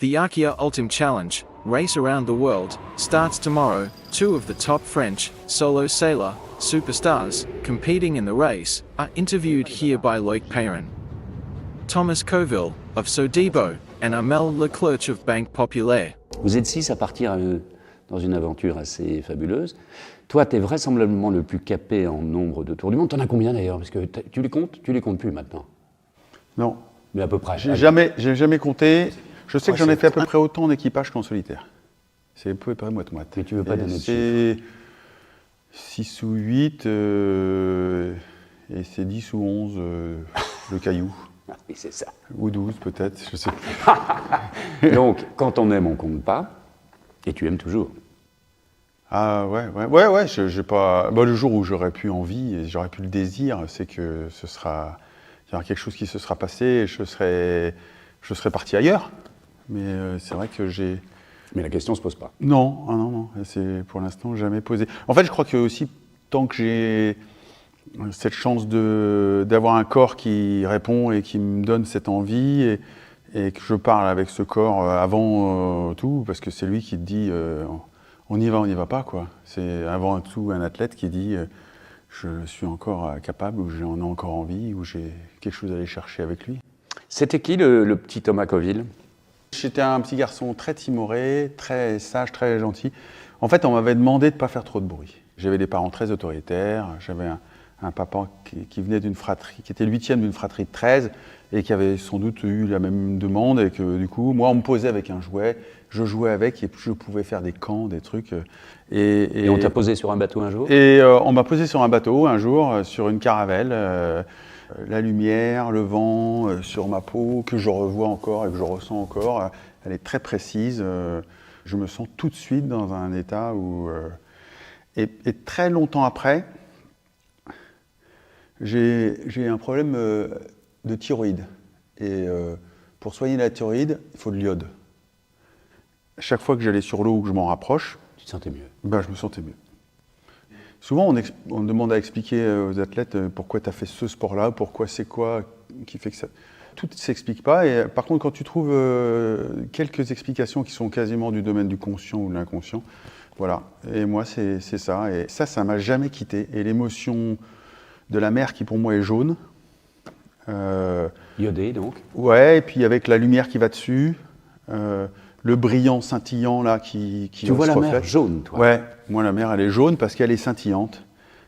The Arkia Ultim Challenge, race around the world, starts tomorrow. Two of the top French solo sailor superstars competing in the race are interviewed here by Loïc Peyron, Thomas Coville of Sodebo, and Amel Leclerc of Banque Populaire. Vous êtes 6 à partir dans une aventure assez fabuleuse. Toi, tu es vraisemblablement le plus capé en nombre de tours du monde. Tu en as combien d'ailleurs? Parce que tu les comptes? Tu les comptes plus maintenant? Non. Mais à peu près. J'ai jamais compté. Je sais que j'en ai fait à peu près autant en équipage qu'en solitaire. C'est peu près moite-moite. Mais tu veux pas donner de chiffres? C'est 6 ou 8 et c'est 10 ou 11 le caillou. Ah oui, c'est ça. Ou 12 peut-être, je sais plus. Donc, quand on aime, on compte pas. Et tu aimes toujours. Ah ouais, j'ai pas... Bah, le jour où j'aurais pu envie et j'aurais pu le désir, c'est que il y aura quelque chose qui se sera passé et je serais parti ailleurs. Mais c'est vrai que j'ai... Mais la question se pose pas. Non, c'est pour l'instant jamais posé. En fait, je crois que aussi, tant que j'ai cette chance d'avoir un corps qui répond et qui me donne cette envie et que je parle avec ce corps avant tout, parce que c'est lui qui te dit on y va pas, quoi. C'est avant tout un athlète qui dit je suis encore capable, ou j'en ai encore envie, ou j'ai quelque chose à aller chercher avec lui. C'était qui le petit Thomas Coville? J'étais un petit garçon très timoré, très sage, très gentil. En fait, on m'avait demandé de ne pas faire trop de bruit. J'avais des parents très autoritaires, j'avais un papa qui venait d'une fratrie, qui était le 8e d'une fratrie de 13 et qui avait sans doute eu la même demande et que du coup, moi, on me posait avec un jouet, je jouais avec et je pouvais faire des camps, des trucs. Et on t'a posé sur un bateau un jour? Et on m'a posé sur un bateau un jour, sur une caravelle. La lumière, le vent sur ma peau, que je revois encore et que je ressens encore, elle est très précise. Je me sens tout de suite dans un état où... Et très longtemps après, j'ai un problème de thyroïde. Et pour soigner la thyroïde, il faut de l'iode. Chaque fois que j'allais sur l'eau ou que je m'en rapproche... Tu te sentais mieux? Ben, je me sentais mieux. Souvent, on demande à expliquer aux athlètes pourquoi tu as fait ce sport-là, pourquoi c'est quoi qui fait que ça... Tout ne s'explique pas. Et par contre, quand tu trouves quelques explications qui sont quasiment du domaine du conscient ou de l'inconscient, voilà. Et moi, c'est ça. Et ça m'a jamais quitté. Et l'émotion de la mer qui, pour moi, est jaune. Iodé, donc? Ouais, et puis avec la lumière qui va dessus. Le brillant scintillant là qui tu vois la mer jaune, toi? Ouais, moi la mer elle est jaune parce qu'elle est scintillante.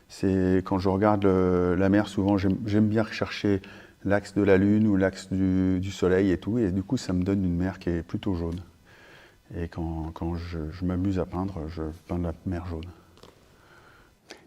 C'est quand je regarde la mer, souvent j'aime bien rechercher l'axe de la lune ou l'axe du soleil et tout, et du coup ça me donne une mer qui est plutôt jaune. Et quand je m'amuse à peindre, je peins la mer jaune.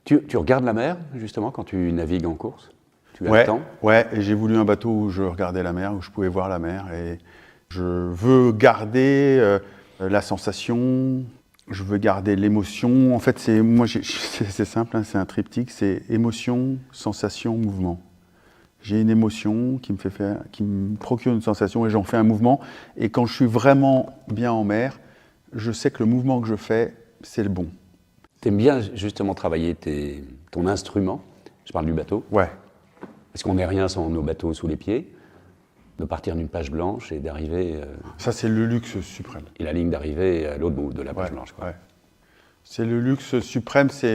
Tu regardes la mer justement quand tu navigues en course? Tu as ouais, le temps? Ouais, et j'ai voulu un bateau où je regardais la mer, où je pouvais voir la mer. Et je veux garder la sensation, je veux garder l'émotion. En fait, c'est simple, hein, c'est un triptyque, c'est émotion, sensation, mouvement. J'ai une émotion qui me procure une sensation et j'en fais un mouvement. Et quand je suis vraiment bien en mer, je sais que le mouvement que je fais, c'est le bon. Tu aimes bien justement travailler ton instrument? Je parle du bateau. Ouais. Parce qu'on n'est rien sans nos bateaux sous les pieds. De partir d'une page blanche et d'arriver... Ça, c'est le luxe suprême. Et la ligne d'arrivée à l'autre bout de la page blanche, quoi. Ouais. C'est le luxe suprême, c'est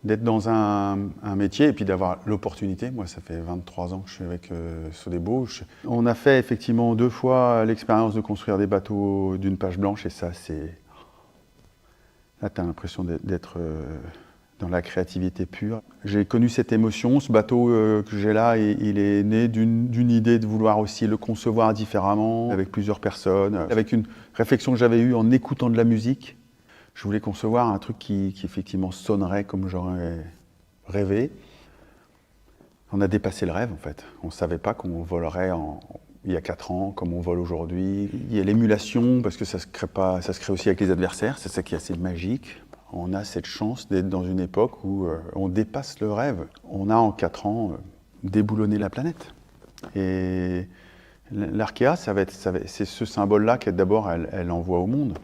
d'être dans un métier et puis d'avoir l'opportunité. Moi, ça fait 23 ans que je suis avec Sodebo. On a fait effectivement 2 fois l'expérience de construire des bateaux d'une page blanche et ça, c'est... Là, tu as l'impression d'être... dans la créativité pure. J'ai connu cette émotion, ce bateau que j'ai là, il est né d'une idée de vouloir aussi le concevoir différemment, avec plusieurs personnes, avec une réflexion que j'avais eue en écoutant de la musique. Je voulais concevoir un truc qui effectivement sonnerait comme j'aurais rêvé. On a dépassé le rêve en fait. On ne savait pas qu'on volerait il y a 4 ans, comme on vole aujourd'hui. Il y a l'émulation, parce que ça se crée aussi avec les adversaires, c'est ça qui est assez magique. On a cette chance d'être dans une époque où on dépasse le rêve. On a en 4 ans déboulonné la planète. Et l'Arkea, c'est ce symbole-là qu'elle d'abord elle envoie au monde.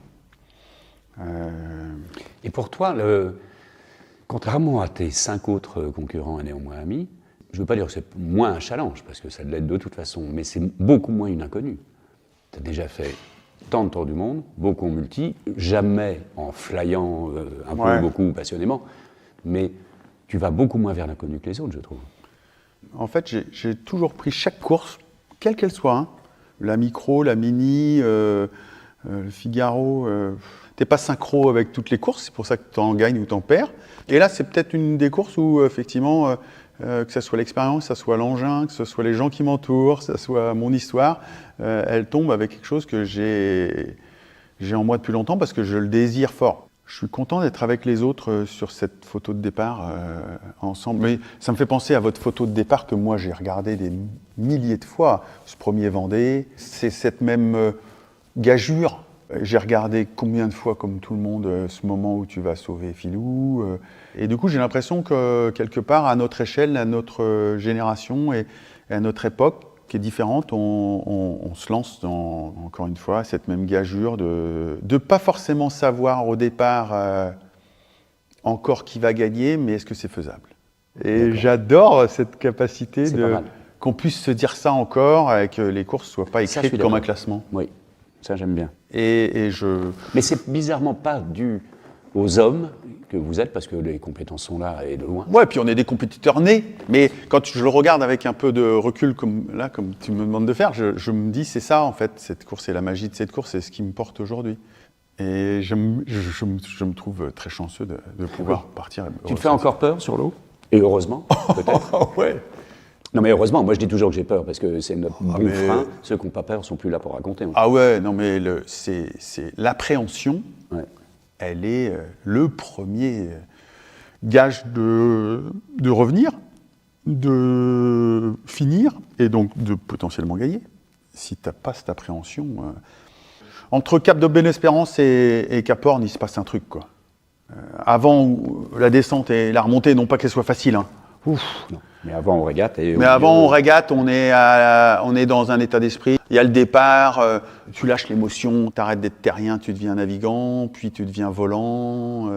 Et pour toi, contrairement à tes 5 autres concurrents et néanmoins amis, je ne veux pas dire que c'est moins un challenge, parce que ça l'est de toute façon, mais c'est beaucoup moins une inconnue. Tu as déjà fait tant de tours du monde, beaucoup en multi, jamais en flyant un peu, beaucoup, passionnément, mais tu vas beaucoup moins vers l'inconnu que les autres, je trouve. En fait, j'ai toujours pris chaque course, quelle qu'elle soit, hein, la micro, la mini, le Figaro. T'es pas synchro avec toutes les courses, c'est pour ça que tu en gagnes ou t'en perds. Et là, c'est peut-être une des courses où, effectivement, que ce soit l'expérience, que ce soit l'engin, que ce soit les gens qui m'entourent, que ce soit mon histoire, elle tombe avec quelque chose que j'ai en moi depuis longtemps parce que je le désire fort. Je suis content d'être avec les autres sur cette photo de départ ensemble. Mais ça me fait penser à votre photo de départ que moi j'ai regardé des milliers de fois. Ce premier Vendée, c'est cette même gageure. J'ai regardé combien de fois, comme tout le monde, ce moment où tu vas sauver Filou. Et du coup, j'ai l'impression que quelque part, à notre échelle, à notre génération et à notre époque, qui est différente, on se lance dans, encore une fois, cette même gageure de pas forcément savoir au départ encore qui va gagner, mais est-ce que c'est faisable. Et j'adore cette capacité qu'on puisse se dire ça encore et que les courses ne soient pas écrites comme un classement. Oui, ça j'aime bien. Mais c'est bizarrement pas dû aux hommes que vous êtes, parce que les compétences sont là et de loin. Ouais, puis on est des compétiteurs nés, mais quand je le regarde avec un peu de recul, comme tu me demandes de faire, je me dis, c'est ça en fait, cette course, et la magie de cette course, c'est ce qui me porte aujourd'hui. Et je me trouve très chanceux de pouvoir partir. Tu te fais encore peur sur l'eau? Et heureusement, peut-être. Ouais. Non mais heureusement, moi je dis toujours que j'ai peur, parce que c'est notre bon frein. Ceux qui n'ont pas peur sont plus là pour raconter. Ah ouais, non mais c'est l'appréhension. Ouais. Elle est le premier gage de revenir, de finir et donc de potentiellement gagner. Si tu n'as pas cette appréhension. Entre Cap de Bonne-Espérance et Cap Horn, il se passe un truc, quoi. Avant, la descente et la remontée, non pas qu'elle soit facile. Hein. Ouf. Non. Mais avant, on régate. On est dans un état d'esprit. Il y a le départ, tu lâches l'émotion, tu arrêtes d'être terrien, tu deviens navigant, puis tu deviens volant.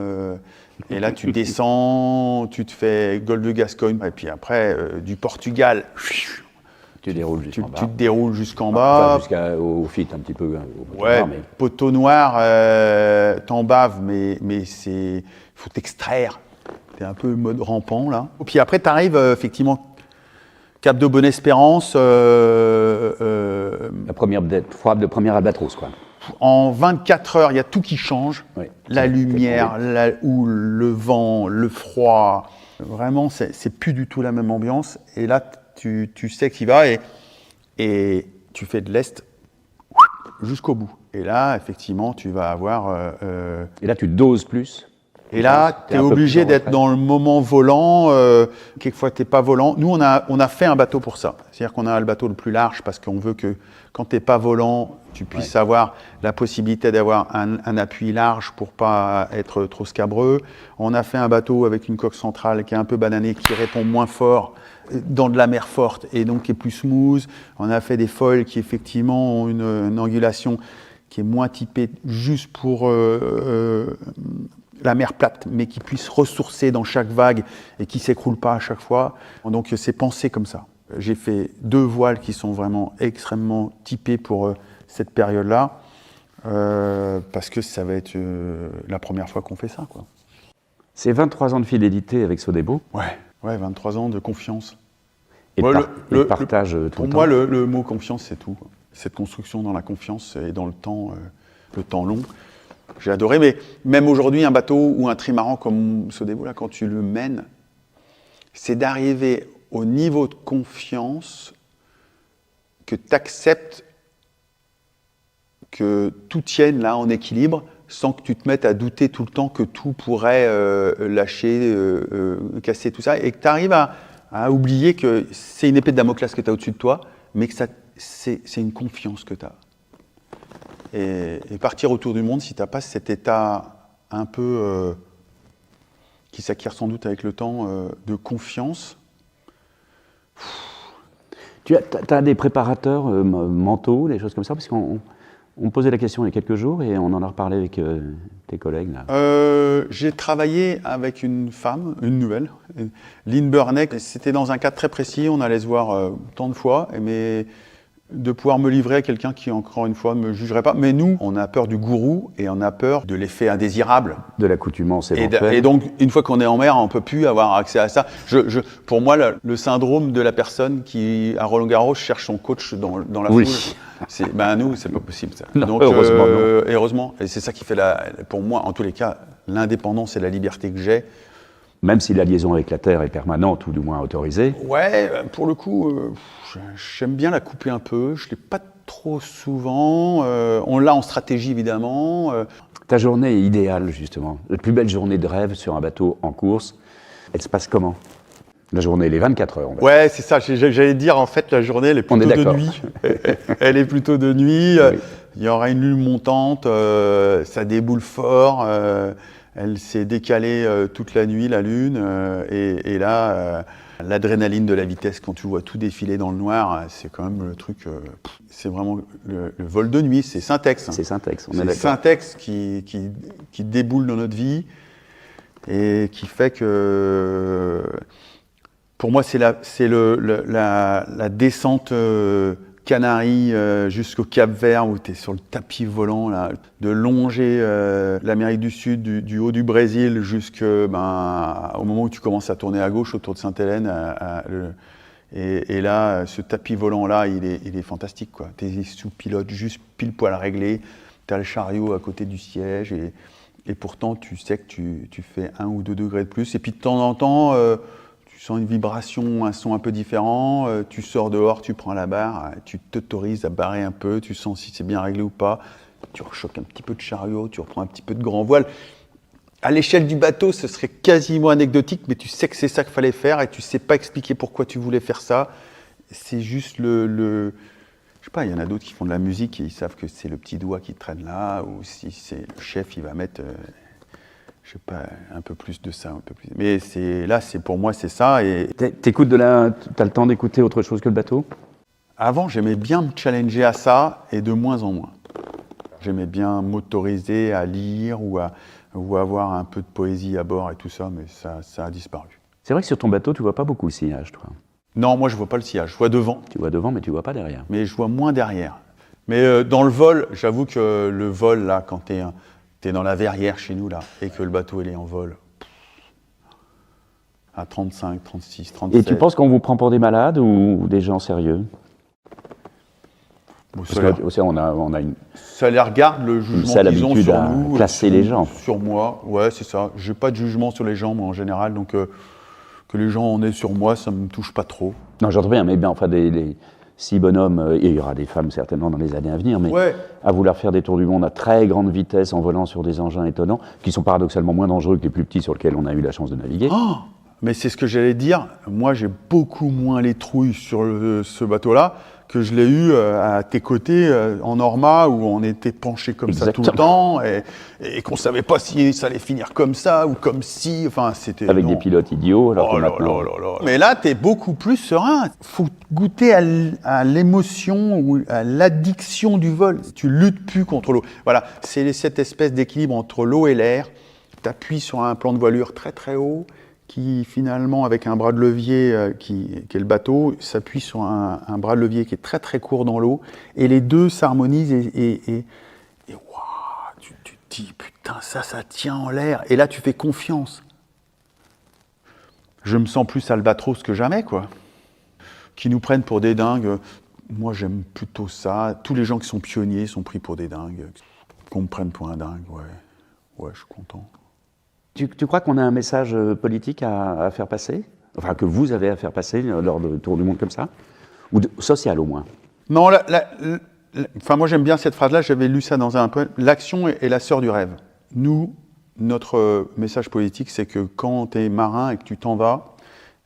Et là, tu descends, tu te fais Golfe de Gascogne. Et puis après, du Portugal, tu déroules jusqu'en bas. Tu te déroules jusqu'en bas. Enfin, jusqu'au fit un petit peu. Ouais, mais... poteau noir, t'en baves, mais il faut t'extraire. T'es un peu mode rampant, là. Et puis après, t'arrives, effectivement, Cap de Bonne-Espérance. La première albatros, quoi. En 24 heures, il y a tout qui change. Oui, la lumière, la houle, le vent, le froid. Vraiment, c'est plus du tout la même ambiance. Et là, tu sais que tu y vas et tu fais de l'Est jusqu'au bout. Et là, effectivement, tu vas avoir... Et là, tu doses plus. Et là, tu es obligé d'être dans le moment volant. Quelquefois, tu n'es pas volant. Nous, on a fait un bateau pour ça. C'est-à-dire qu'on a le bateau le plus large parce qu'on veut que quand tu n'es pas volant, tu puisses avoir la possibilité d'avoir un appui large pour pas être trop scabreux. On a fait un bateau avec une coque centrale qui est un peu bananée, qui répond moins fort dans de la mer forte et donc qui est plus smooth. On a fait des foils qui effectivement ont une angulation qui est moins typée juste pour... la mer plate, mais qui puisse ressourcer dans chaque vague et qui ne s'écroule pas à chaque fois. Donc c'est pensé comme ça. J'ai fait 2 voiles qui sont vraiment extrêmement typées pour cette période-là, parce que ça va être la première fois qu'on fait ça, quoi. C'est 23 ans de fidélité avec Sodebo. Ouais, 23 ans de confiance. Et de partage tout le temps. Pour moi, le mot confiance, c'est tout. Cette construction dans la confiance et dans le temps long. J'ai adoré, mais même aujourd'hui, un bateau ou un trimaran comme Sodebo, là, quand tu le mènes, c'est d'arriver au niveau de confiance que tu acceptes que tout tienne là en équilibre, sans que tu te mettes à douter tout le temps que tout pourrait lâcher, casser, tout ça, et que tu arrives à oublier que c'est une épée de Damoclès que tu as au-dessus de toi, mais que c'est une confiance que tu as. Et partir autour du monde, si tu n'as pas cet état un peu qui s'acquiert sans doute avec le temps de confiance. Tu as des préparateurs mentaux, des choses comme ça? Parce qu'on me posait la question il y a quelques jours et on en a reparlé avec tes collègues. Là. J'ai travaillé avec une femme, une nouvelle, Lynn Burnett. C'était dans un cadre très précis, on allait se voir tant de fois, mais de pouvoir me livrer à quelqu'un qui, encore une fois, ne me jugerait pas. Mais nous, on a peur du gourou et on a peur de l'effet indésirable. De l'accoutumance Et, éventuelle. et donc, une fois qu'on est en mer, on ne peut plus avoir accès à ça. Pour moi, le syndrome de la personne qui, à Roland-Garros, cherche son coach dans la Oui. foule, nous, c'est pas possible ça. Non, Donc, heureusement, non. et heureusement. Et c'est ça qui fait, pour moi, en tous les cas, l'indépendance et la liberté que j'ai. Même si la liaison avec la Terre est permanente, ou du moins autorisée. Ouais, pour le coup, j'aime bien la couper un peu. Je ne l'ai pas trop souvent. On l'a en stratégie, évidemment. Ta journée idéale, justement, la plus belle journée de rêve sur un bateau en course, elle se passe comment? La journée, les 24 heures, on va dire. Ouais, c'est ça. J'allais dire, en fait, la journée, elle est On est plutôt de d'accord. nuit. Elle est plutôt de nuit. Oui. Il y aura une lune montante. Ça déboule fort. Elle s'est décalée toute la nuit, la lune. Et là, l'adrénaline de la vitesse, quand tu vois tout défiler dans le noir, c'est quand même le truc. C'est vraiment le vol de nuit. C'est Syntex. C'est Syntex, on est C'est d'accord. Syntex qui déboule dans notre vie et qui fait que, pour moi, c'est la descente Canaries jusqu'au Cap-Vert où tu es sur le tapis volant, là, de longer l'Amérique du Sud, du haut du Brésil jusqu'au moment où tu commences à tourner à gauche autour de Sainte-Hélène. Et là, ce tapis volant-là, il est fantastique, quoi. Tu es sous pilote, juste pile poil réglé, tu as le chariot à côté du siège et pourtant tu sais que tu fais 1 ou 2 degrés de plus. Et puis de temps en temps, tu sens une vibration, un son un peu différent, tu sors dehors, tu prends la barre, tu t'autorises à barrer un peu, tu sens si c'est bien réglé ou pas, tu rechoques un petit peu de chariot, tu reprends un petit peu de grand voile. À l'échelle du bateau, ce serait quasiment anecdotique, mais tu sais que c'est ça qu'il fallait faire et tu sais pas expliquer pourquoi tu voulais faire ça. C'est juste je sais pas, il y en a d'autres qui font de la musique et ils savent que c'est le petit doigt qui traîne là, ou si c'est le chef, il va mettre, je sais pas, un peu plus de ça, un peu plus. Mais pour moi, c'est ça. Et T'as le temps d'écouter autre chose que le bateau? avant, j'aimais bien me challenger à ça et de moins en moins. J'aimais bien m'autoriser à lire ou avoir un peu de poésie à bord et tout ça, mais ça a disparu. C'est vrai que sur ton bateau, tu vois pas beaucoup le sillage, toi. Non, moi je vois pas le sillage, je vois devant, Tu vois devant, mais tu vois pas derrière. mais je vois moins derrière. Mais dans le vol, j'avoue que le vol, là, quand t'es dans la verrière chez nous, là, et que le bateau il est en vol, à 35, 36, 37... Et tu penses qu'on vous prend pour des malades ou des gens sérieux? Bon, Parce que tu sais, on a une... ça les regarde, le jugement sale qu'ils ont habitude sur à nous, classer les gens. sur moi. Ouais, c'est ça. J'ai pas de jugement sur les gens, moi, en général, donc que les gens en aient sur moi, ça me touche pas trop. Non, j'entends bien, mais bien, enfin, des 6 bonhommes, et il y aura des femmes certainement dans les années à venir, mais Ouais. à vouloir faire des tours du monde à très grande vitesse en volant sur des engins étonnants, qui sont paradoxalement moins dangereux que les plus petits sur lesquels on a eu la chance de naviguer. Oh, mais c'est ce que j'allais dire. Moi, j'ai beaucoup moins les trouilles sur ce bateau-là que je l'ai eu à tes côtés en Norma, où on était penché comme ça tout le temps et qu'on savait pas si ça allait finir comme ça ou comme si. Enfin, c'était Avec des pilotes idiots, alors Oh que là maintenant... là là là. Mais là, tu es beaucoup plus serein. Faut goûter à l'émotion ou à l'addiction du vol. Tu luttes plus contre l'eau. Voilà, c'est cette espèce d'équilibre entre l'eau et l'air. Tu appuies sur un plan de voilure très très haut qui finalement, avec un bras de levier qui est le bateau, s'appuie sur un bras de levier qui est très très court dans l'eau. Et les deux s'harmonisent et waouh, tu te dis, putain, ça tient en l'air. Et là, tu fais confiance. Je me sens plus albatros que jamais, quoi. Qui nous prennent pour des dingues. Moi, j'aime plutôt ça. Tous les gens qui sont pionniers sont pris pour des dingues. Qu'on me prenne pour un dingue, ouais. Ouais, je suis content. Tu crois qu'on a un message politique à faire passer? Enfin, que vous avez à faire passer lors de tours du monde comme ça? Ou social, au moins? Non, enfin, moi, j'aime bien cette phrase-là. J'avais lu ça dans un poème. L'action est la sœur du rêve. Nous, notre message politique, c'est que quand tu es marin et que tu t'en vas,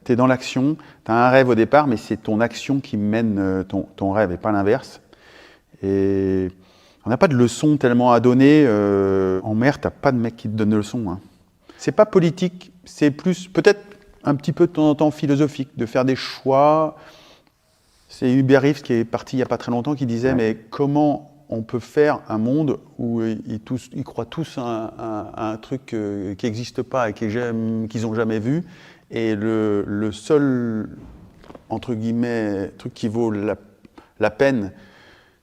tu es dans l'action, tu as un rêve au départ, mais c'est ton action qui mène ton rêve et pas l'inverse. Et on n'a pas de leçon tellement à donner. En mer, tu n'as pas de mec qui te donne de leçon. Hein. C'est pas politique, c'est plus, peut-être un petit peu de temps en temps philosophique, de faire des choix. C'est Hubert Reeves qui est parti il n'y a pas très longtemps qui disait mais comment on peut faire un monde où ils croient tous à un truc qui n'existe pas et qu'ils n'ont jamais vu, et le seul, entre guillemets, truc qui vaut La peine,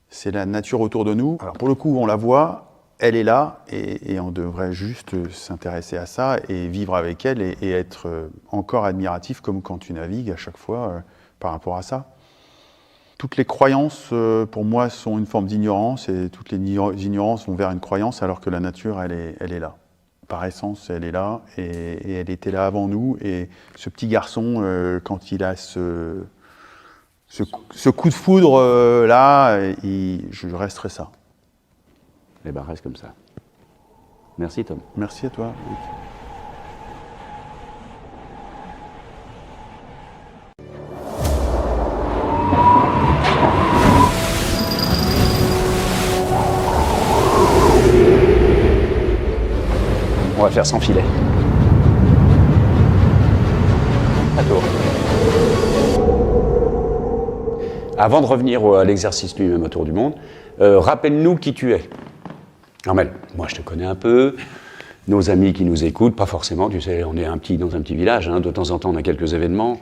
c'est la nature autour de nous. Alors pour le coup, on la voit, elle est là, et on devrait juste s'intéresser à ça et vivre avec elle et être encore admiratif, comme quand tu navigues à chaque fois par rapport à ça. Toutes les croyances, pour moi, sont une forme d'ignorance, et toutes les ignorances vont vers une croyance, alors que la nature, elle est là. Par essence, elle est là, et elle était là avant nous. Et ce petit garçon, quand il a ce coup de foudre là, je resterai ça. Eh ben, reste comme ça. Merci, Tom. Merci à toi, Luc. On va faire sans filet. À tour. Avant de revenir à l'exercice lui-même autour du monde, rappelle-nous qui tu es. Armel, moi je te connais un peu, nos amis qui nous écoutent, pas forcément, tu sais, on est dans un petit village, hein, de temps en temps on a quelques événements.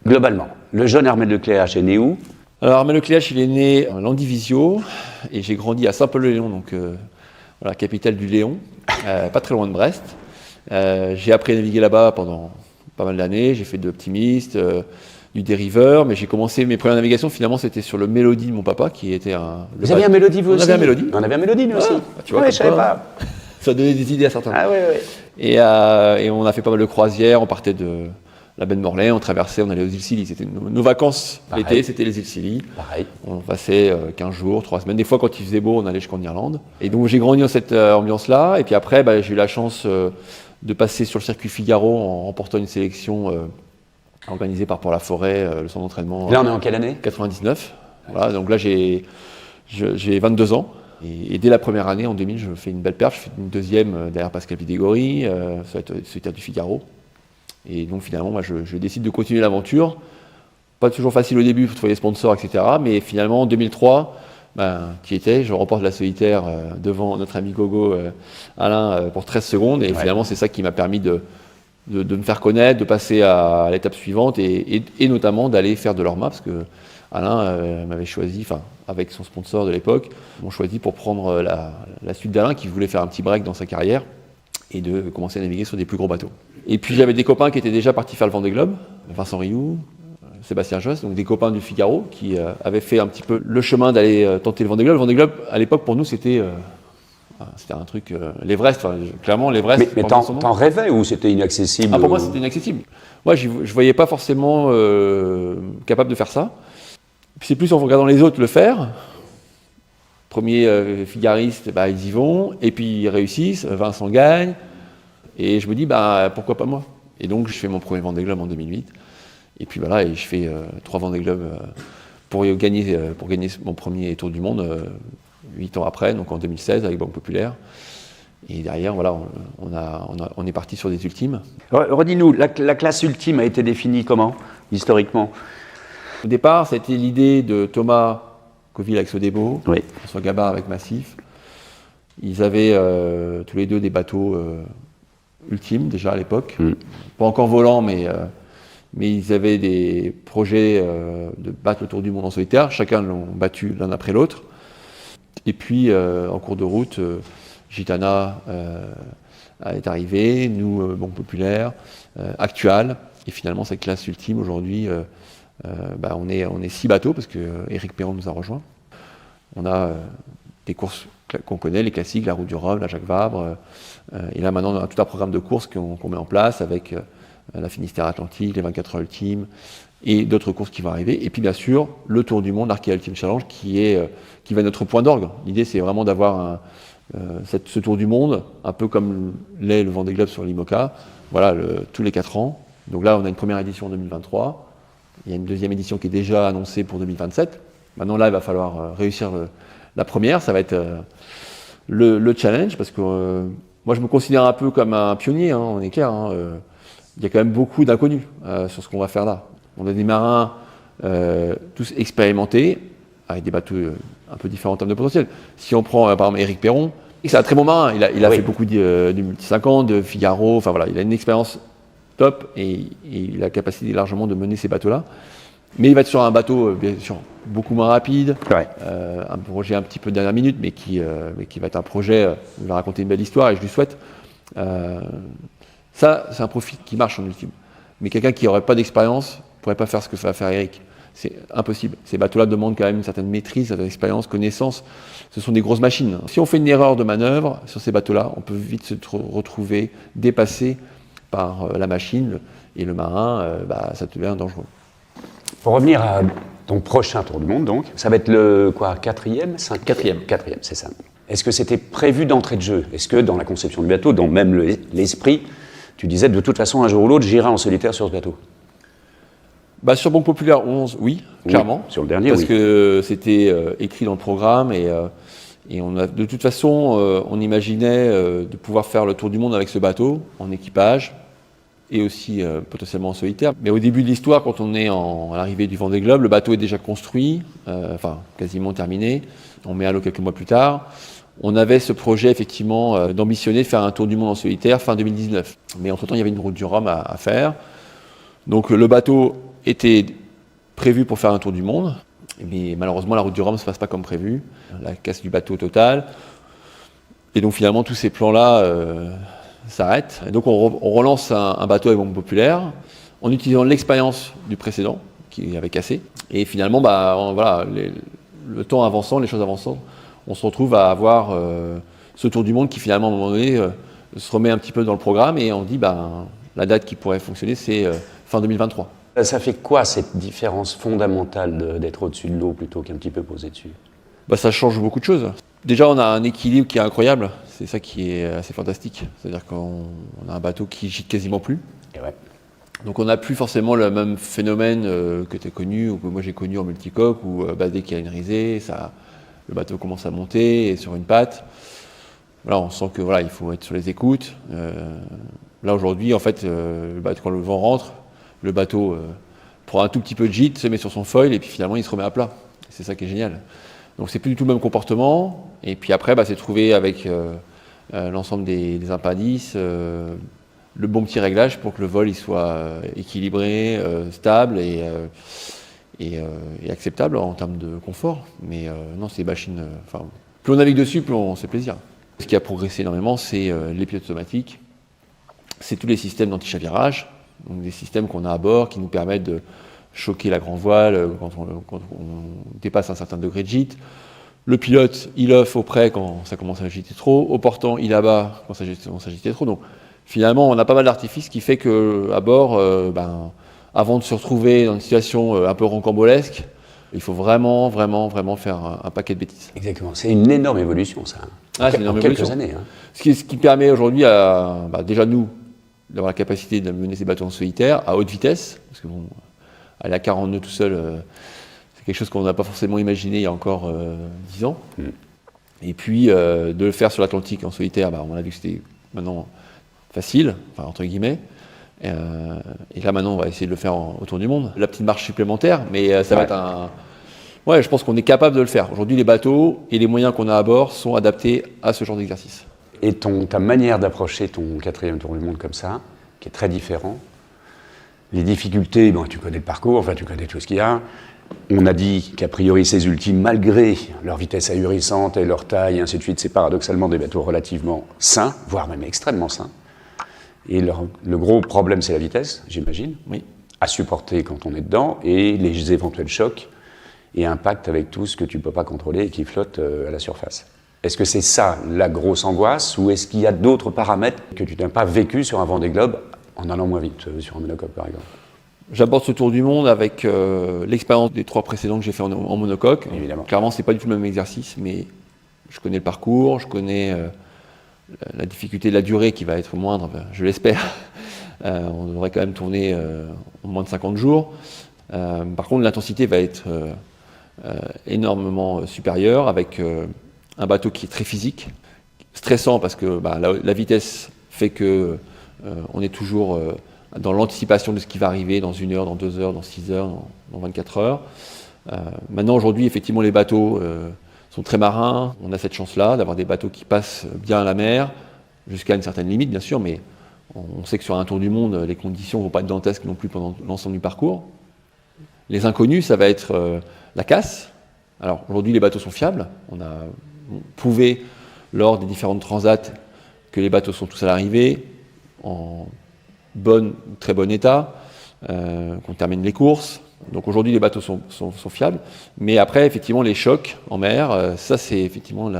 Globalement, le jeune Armel Lecléache est né où? Alors Armel Lecléache, il est né en Landivisiau, et j'ai grandi à Saint-Paul-le-Léon, donc la capitale du Léon, pas très loin de Brest. J'ai appris à naviguer là-bas pendant pas mal d'années, j'ai fait de l'optimiste, du dériveur, mais j'ai commencé mes premières navigations, finalement c'était sur le Mélodie de mon papa, qui était un... Vous aviez un Mélodie, vous aussi? On avait un Mélodie. On avait un Mélodie, nous aussi. Tu vois, ouais, je savais pas. Ça donnait des idées à certains. Ah ouais. Et on a fait pas mal de croisières, on partait de la baie de Morlaix, on traversait, on allait aux îles Scilly. C'était nos vacances l'été, c'était les îles Scilly. Pareil. On passait 15 jours, 3 semaines. Des fois, quand il faisait beau, on allait jusqu'en Irlande. Et donc j'ai grandi dans cette ambiance-là. Et puis après, j'ai eu la chance de passer sur le circuit Figaro en remportant une sélection organisée par Port-la-Forêt, le centre d'entraînement. Là, on est en quelle année? 99. Voilà, donc là, j'ai 22 ans. Et dès la première année, en 2000, je fais une belle perche. Je fais une deuxième derrière Pascal Pidegori, ça va être solitaire du Figaro. Et donc finalement, moi, je décide de continuer l'aventure. Pas toujours facile au début pour trouver les sponsors, etc. Mais finalement, en 2003, je remporte la solitaire devant notre ami Gogo Alain pour 13 secondes. Et finalement, c'est ça qui m'a permis de me faire connaître, de passer à l'étape suivante et notamment d'aller faire de l'Orma, parce que Alain m'avait choisi, avec son sponsor de l'époque, m'ont choisi pour prendre la suite d'Alain qui voulait faire un petit break dans sa carrière et de commencer à naviguer sur des plus gros bateaux. Et puis j'avais des copains qui étaient déjà partis faire le Vendée Globe, Vincent Rioux, Sébastien Josse, donc des copains du Figaro qui avaient fait un petit peu le chemin d'aller tenter le Vendée Globe. Le Vendée Globe, à l'époque, pour nous, c'était un truc, l'Everest, clairement l'Everest. Mais t'en rêvais ou c'était inaccessible? Pour moi, c'était inaccessible. Moi, je ne voyais pas forcément capable de faire ça. Puis c'est plus en regardant les autres le faire. Premier figariste, ils y vont, et puis ils réussissent, Vincent gagne, et je me dis, pourquoi pas moi? Et donc je fais mon premier Vendée Globe en 2008, et puis voilà, et je fais 3 Vendée Globe pour gagner mon premier Tour du Monde 8 ans après, donc en 2016 avec Banque Populaire. Et derrière, voilà, on est parti sur des ultimes. Redis-nous, la classe ultime a été définie comment, historiquement? Au départ, ça a été l'idée de Thomas Coville avec Sodebo, oui. François Gabard avec Massif. Ils avaient tous les deux des bateaux ultimes déjà à l'époque. Pas encore volants, mais ils avaient des projets de battre le tour du monde en solitaire. Chacun l'ont battu l'un après l'autre. Et puis, en cours de route, Gitana est arrivé, nous, Banque Populaire, Actual. Et finalement, cette classe ultime, aujourd'hui, on est 6 bateaux, parce que Éric Perron nous a rejoints. On a des courses qu'on connaît, les classiques, la Route du Rhum, la Jacques Vabre. Et là, maintenant, on a tout un programme de courses qu'on met en place avec la Finistère Atlantique, les 24 heures ultimes et d'autres courses qui vont arriver. Et puis, bien sûr, le Tour du Monde, l'Arkea Ultimate Challenge, qui va être notre point d'orgue. L'idée, c'est vraiment d'avoir ce Tour du Monde, un peu comme l'est le Vendée Globe sur l'IMOCA, voilà, tous les 4 ans. Donc là, on a une première édition en 2023. Il y a une deuxième édition qui est déjà annoncée pour 2027. Maintenant, là, il va falloir réussir la première. Ça va être le challenge, parce que moi, je me considère un peu comme un pionnier, on est clair. Il y a quand même beaucoup d'inconnus sur ce qu'on va faire là. On a des marins tous expérimentés, avec des bateaux un peu différents en termes de potentiel. Si on prend, par exemple, Éric Perron, c'est un très bon marin. Il a fait beaucoup du Multi 50, de Figaro. Enfin voilà, il a une expérience top et il a la capacité largement de mener ces bateaux-là. Mais il va être sur un bateau, bien sûr, beaucoup moins rapide, Ouais. un projet un petit peu de dernière minute, mais qui va être un projet, il va raconter une belle histoire et je lui souhaite. Ça, c'est un profil qui marche en ultime. Mais quelqu'un qui n'aurait pas d'expérience ne pourrait pas faire ce que va faire Eric. C'est impossible. Ces bateaux-là demandent quand même une certaine maîtrise, une certaine expérience, connaissance. Ce sont des grosses machines. Si on fait une erreur de manœuvre sur ces bateaux-là, on peut vite se retrouver dépassé par la machine et le marin, ça devient dangereux. Pour revenir à ton prochain tour du monde, donc, ça va être le quoi, quatrième, Quatrième. Quatrième, c'est ça. Est-ce que c'était prévu d'entrée de jeu? Est-ce que dans la conception du bateau, dans même l'esprit, tu disais de toute façon un jour ou l'autre j'irai en solitaire sur ce bateau? Sur Banque Populaire 11, oui, clairement. Oui, sur le dernier, parce oui. que c'était écrit dans le programme et on a, de toute façon, on imaginait de pouvoir faire le tour du monde avec ce bateau en équipage et aussi potentiellement en solitaire. Mais au début de l'histoire, quand on est à l'arrivée du Vendée Globe, le bateau est déjà construit, quasiment terminé. On met à l'eau quelques mois plus tard. On avait ce projet effectivement d'ambitionner de faire un tour du monde en solitaire fin 2019. Mais entre-temps, il y avait une route du Rhum à faire. Donc le bateau était prévu pour faire un tour du monde. Mais malheureusement, la route du Rhum ne se passe pas comme prévu. La casse du bateau totale. Et donc finalement, tous ces plans-là s'arrêtent. Et donc on relance un bateau avec Banque Populaire en utilisant l'expérience du précédent qui avait cassé. Et finalement, le temps avançant, les choses avançant, on se retrouve à avoir ce tour du monde qui finalement, à un moment donné, se remet un petit peu dans le programme et on dit la date qui pourrait fonctionner, c'est fin 2023. Ça fait quoi cette différence fondamentale d'être au-dessus de l'eau plutôt qu'un petit peu posé dessus? Ça change beaucoup de choses. Déjà, on a un équilibre qui est incroyable. C'est ça qui est assez fantastique. C'est-à-dire qu'on a un bateau qui gîte quasiment plus. Et ouais. Donc on n'a plus forcément le même phénomène que tu as connu ou que moi j'ai connu en multicoque où dès qu'il y a une risée, le bateau commence à monter et sur une patte. Voilà, on sent que il faut être sur les écoutes. Là aujourd'hui, en fait, quand le vent rentre, le bateau prend un tout petit peu de gîte, se met sur son foil et puis finalement il se remet à plat. C'est ça qui est génial. Donc c'est plus du tout le même comportement. Et puis après, c'est trouver avec l'ensemble des impandices le bon petit réglage pour que le vol il soit équilibré, stable et acceptable en termes de confort. Mais non, c'est des machines. Plus on navigue dessus, plus on se fait plaisir. Ce qui a progressé énormément, c'est les pilotes automatiques. C'est tous les systèmes d'anti-chavirage, donc des systèmes qu'on a à bord qui nous permettent de choquer la grand voile quand on dépasse un certain degré de gîte. Le pilote, il off au près quand ça commence à agiter trop, au portant, il abat quand ça commence à agiter trop. Donc finalement, on a pas mal d'artifices qui fait qu'à bord, avant de se retrouver dans une situation un peu rocambolesque, il faut vraiment faire un paquet de bêtises. Exactement. C'est une énorme évolution, ça. C'est une énorme évolution. Quelques années. Ce qui permet aujourd'hui déjà nous, d'avoir la capacité de mener ces bateaux en solitaire à haute vitesse, parce que aller à 40 nœuds tout seul, c'est quelque chose qu'on n'a pas forcément imaginé il y a encore 10 ans. Et puis de le faire sur l'Atlantique en solitaire, on a vu que c'était maintenant facile, entre guillemets. Et là maintenant on va essayer de le faire autour du monde. La petite marche supplémentaire, mais ça va être je pense qu'on est capable de le faire. Aujourd'hui les bateaux et les moyens qu'on a à bord sont adaptés à ce genre d'exercice. Et ta manière d'approcher ton quatrième tour du monde comme ça, qui est très différent, les difficultés, tu connais le parcours, tu connais tout ce qu'il y a. On a dit qu'a priori ces ultimes, malgré leur vitesse ahurissante et leur taille et ainsi de suite, c'est paradoxalement des bateaux relativement sains, voire même extrêmement sains. Et le gros problème, c'est la vitesse, j'imagine, oui, à supporter quand on est dedans, et les éventuels chocs et impacts avec tout ce que tu ne peux pas contrôler et qui flotte à la surface. Est-ce que c'est ça la grosse angoisse, ou est-ce qu'il y a d'autres paramètres que tu n'as pas vécu sur un Vendée Globe en allant moins vite, sur un monocoque par exemple? J'aborde ce tour du monde avec l'expérience des 3 précédents que j'ai fait en monocoque. Évidemment. Clairement, c'est pas du tout le même exercice, mais je connais le parcours, je connais la difficulté de la durée qui va être moindre, je l'espère. On devrait quand même tourner en moins de 50 jours. Par contre, l'intensité va être énormément supérieure avec un bateau qui est très physique, stressant parce que la vitesse fait que on est toujours dans l'anticipation de ce qui va arriver dans 1 heure, dans 2 heures, dans 6 heures, dans 24 heures. Maintenant, aujourd'hui, effectivement, les bateaux sont très marins. On a cette chance-là d'avoir des bateaux qui passent bien à la mer, jusqu'à une certaine limite, bien sûr, mais on sait que sur un tour du monde, les conditions ne vont pas être dantesques non plus pendant l'ensemble du parcours. Les inconnus, ça va être la casse. Alors aujourd'hui, les bateaux sont fiables. On prouvé lors des différentes transats que les bateaux sont tous à l'arrivée, en très bon état, qu'on termine les courses. Donc aujourd'hui, les bateaux sont fiables. Mais après, effectivement, les chocs en mer, ça c'est effectivement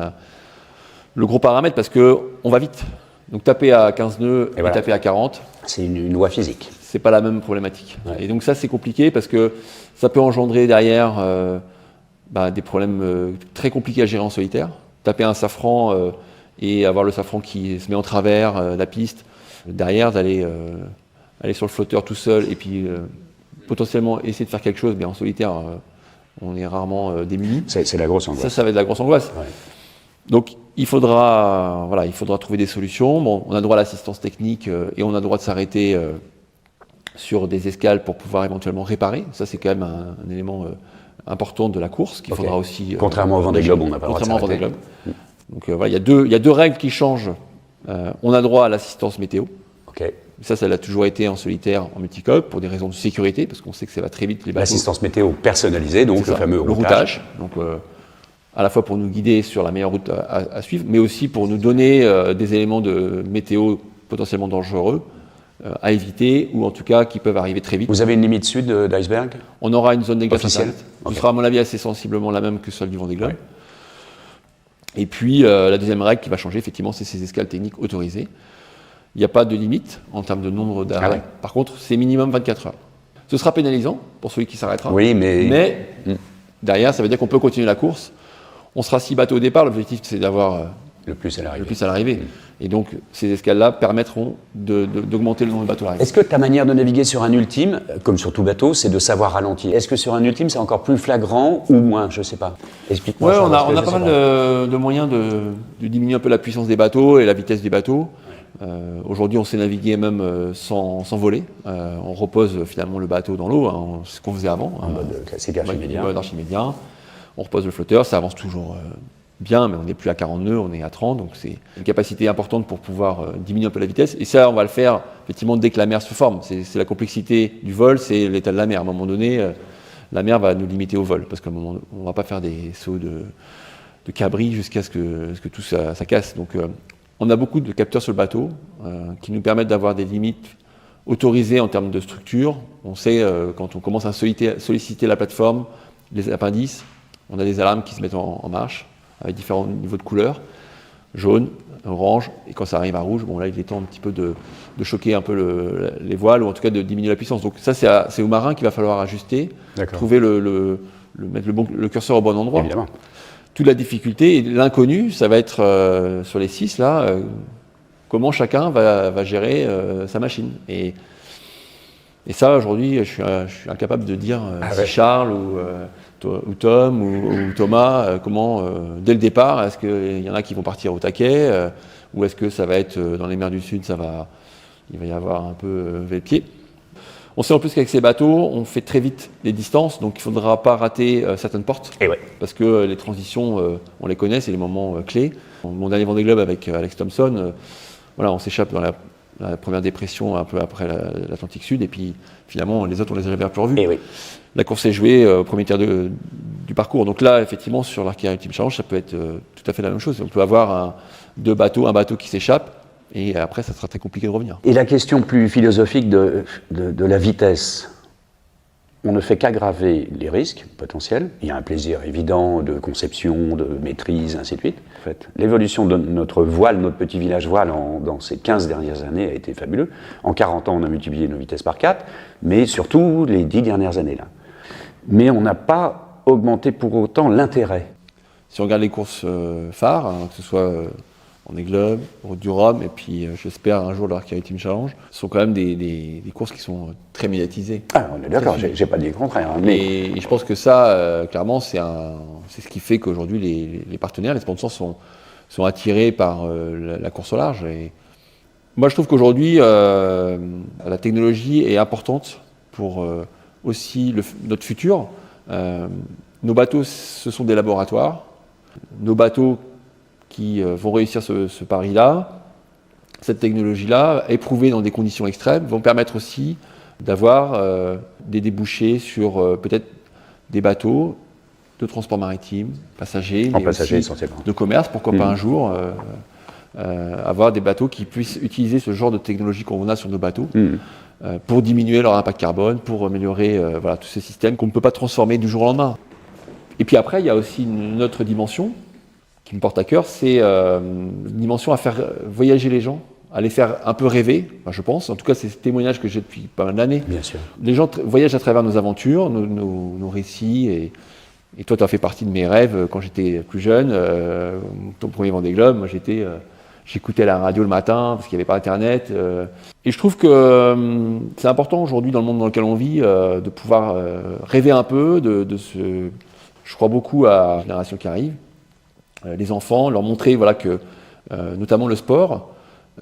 le gros paramètre parce qu'on va vite. Donc taper à 15 nœuds et voilà. taper à 40, C'est une loi physique. c'est pas la même problématique. Ouais. Et donc ça c'est compliqué parce que ça peut engendrer derrière des problèmes très compliqués à gérer en solitaire. Taper un safran et avoir le safran qui se met en travers la piste, derrière d'aller aller sur le flotteur tout seul et puis potentiellement essayer de faire quelque chose, mais en solitaire on est rarement démuni. C'est la grosse angoisse. Ça va être de la grosse angoisse. Ouais. Donc il faudra trouver des solutions. Bon, on a droit à l'assistance technique et on a droit de s'arrêter sur des escales pour pouvoir éventuellement réparer. Ça c'est quand même un élément important de la course qu'il faudra aussi. Contrairement au Vendée Globe, on n'a pas le droit de contrairement au Vendée s'arrêter. Globe. Donc voilà, il y a deux règles qui changent. On a droit à l'assistance météo. Ok. Ça l'a toujours été en solitaire, en multicoque, pour des raisons de sécurité, parce qu'on sait que ça va très vite. Les bateaux. L'assistance météo personnalisée, donc C'est le ça, fameux le routage. Donc à la fois pour nous guider sur la meilleure route à suivre, mais aussi pour nous donner des éléments de météo potentiellement dangereux à éviter, ou en tout cas qui peuvent arriver très vite. Vous avez une limite sud d'iceberg? On aura une zone des glaces Officielle. interdites. Ok. Ce sera à mon avis assez sensiblement la même que celle du Vendée Globe. Ouais. Et puis la deuxième règle qui va changer, effectivement, c'est ces escales techniques autorisées. Il n'y a pas de limite en termes de nombre d'arrêts. Ah ouais. Par contre, c'est minimum 24 heures. Ce sera pénalisant pour celui qui s'arrêtera. Oui, mais derrière, ça veut dire qu'on peut continuer la course. On sera 6 bateaux au départ. L'objectif, c'est d'avoir le plus à l'arrivée. le plus à l'arrivée. Et donc, ces escales-là permettront d'augmenter le nombre de bateaux à l'arrivée. Est-ce que ta manière de naviguer sur un ultime, comme sur tout bateau, c'est de savoir ralentir? Est-ce que sur un ultime, c'est encore plus flagrant ou moins? Je ne sais pas. Explique-moi Ouais, ça. on a pas mal de moyens de diminuer un peu la puissance des bateaux et la vitesse des bateaux. Aujourd'hui, on sait naviguer même sans voler. On repose finalement le bateau dans l'eau, hein, ce qu'on faisait avant. En mode classique archimédien. En mode archimédien. On repose le flotteur, ça avance toujours bien, mais on n'est plus à 40 nœuds, on est à 30, donc c'est une capacité importante pour pouvoir diminuer un peu la vitesse. Et ça, on va le faire effectivement dès que la mer se forme. C'est la complexité du vol, c'est l'état de la mer. À un moment donné, la mer va nous limiter au vol, parce qu'à un moment, on ne va pas faire des sauts de cabri jusqu'à ce que tout ça casse. Donc, on a beaucoup de capteurs sur le bateau qui nous permettent d'avoir des limites autorisées en termes de structure. On sait quand on commence à solliciter la plateforme, les appendices, on a des alarmes qui se mettent en marche avec différents niveaux de couleurs, jaune, orange, et quand ça arrive à rouge, bon là il est temps un petit peu de choquer un peu les voiles ou en tout cas de diminuer la puissance. Donc ça c'est aux marins qu'il va falloir ajuster, trouver mettre le curseur au bon endroit. Évidemment. Toute la difficulté et l'inconnu, ça va être sur les 6 là, comment chacun va gérer sa machine. Et ça aujourd'hui, je suis incapable de dire si Charles ou Tom ou Thomas, comment dès le départ, est-ce qu'il y en a qui vont partir au taquet ou est-ce que ça va être dans les mers du Sud, il va y avoir un peu les pieds. On sait en plus qu'avec ces bateaux, on fait très vite les distances, donc il ne faudra pas rater certaines portes, parce que les transitions, on les connaît, c'est les moments clés. Mon dernier Vendée Globe avec Alex Thompson, on s'échappe dans la première dépression un peu après l'Atlantique Sud, et puis finalement les autres on les avait plus revus. La course est jouée au premier tiers du parcours. Donc là, effectivement, sur l'Arkea Ultimate Challenge, ça peut être tout à fait la même chose. On peut avoir un bateau qui s'échappe, et après, ça sera très compliqué de revenir. Et la question plus philosophique de la vitesse, on ne fait qu'aggraver les risques potentiels. Il y a un plaisir évident de conception, de maîtrise, ainsi de suite. En fait, l'évolution de notre voile, notre petit village voile, dans ces 15 dernières années a été fabuleux. En 40 ans, on a multiplié nos vitesses par 4, mais surtout les 10 dernières années là. Mais on n'a pas augmenté pour autant l'intérêt. Si on regarde les courses phares, que ce soit Vendée Globe, Route du Rhum, et puis j'espère un jour l'Arkea Ultimate Challenge, ce sont quand même des courses qui sont très médiatisées. Ah, on est d'accord, j'ai pas dit le contraire. Hein, mais... Et je pense que ça, clairement, c'est ce qui fait qu'aujourd'hui les partenaires, les sponsors sont attirés par la course au large. Et moi, je trouve qu'aujourd'hui, la technologie est importante pour aussi notre futur. Nos bateaux, ce sont des laboratoires. Nos bateaux qui vont réussir ce pari-là, cette technologie-là, éprouvée dans des conditions extrêmes, vont permettre aussi d'avoir des débouchés sur peut-être des bateaux de transport maritime, passagers, mais passagers aussi essentiellement. de commerce, pourquoi pas un jour avoir des bateaux qui puissent utiliser ce genre de technologie qu'on a sur nos bateaux pour diminuer leur impact carbone, pour améliorer voilà, tous ces systèmes qu'on ne peut pas transformer du jour au lendemain. Et puis après, il y a aussi une autre dimension qui me porte à cœur, c'est une dimension à faire voyager les gens, à les faire un peu rêver, enfin, je pense. En tout cas, c'est ce témoignage que j'ai depuis pas mal d'années. Bien sûr. Les gens voyagent à travers nos aventures, nos récits, et toi, tu as fait partie de mes rêves quand j'étais plus jeune. Ton premier Vendée Globe, moi j'écoutais la radio le matin parce qu'il n'y avait pas Internet. Et je trouve que c'est important aujourd'hui dans le monde dans lequel on vit de pouvoir rêver un peu, je crois beaucoup à la génération qui arrive, les enfants, leur montrer voilà, que notamment le sport,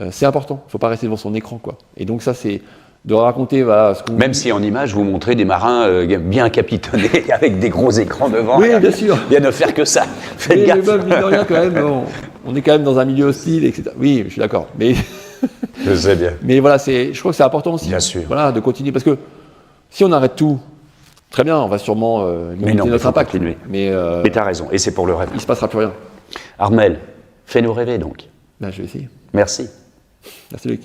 c'est important. Il ne faut pas rester devant son écran, quoi. Et donc ça, c'est de raconter voilà, ce qu'on... Même si en image, vous montrez des marins bien capitonnés avec des gros écrans devant. Oui, bien sûr. Bien ne faire que ça. Faites Mais gaffe. mine de rien, quand même, on est quand même dans un milieu hostile, etc. Oui, je suis d'accord. Mais, Je sais bien. mais voilà, je crois que c'est important aussi. Bien sûr. Voilà, de continuer. Parce que si on arrête tout, très bien, on va sûrement limiter non, il notre faut impact. continuer. Mais Et tu as raison. Et c'est pour le rêve. il ne se passera plus rien. Armel, fais-nous rêver donc. Là, je vais essayer. Merci. Merci, Luc.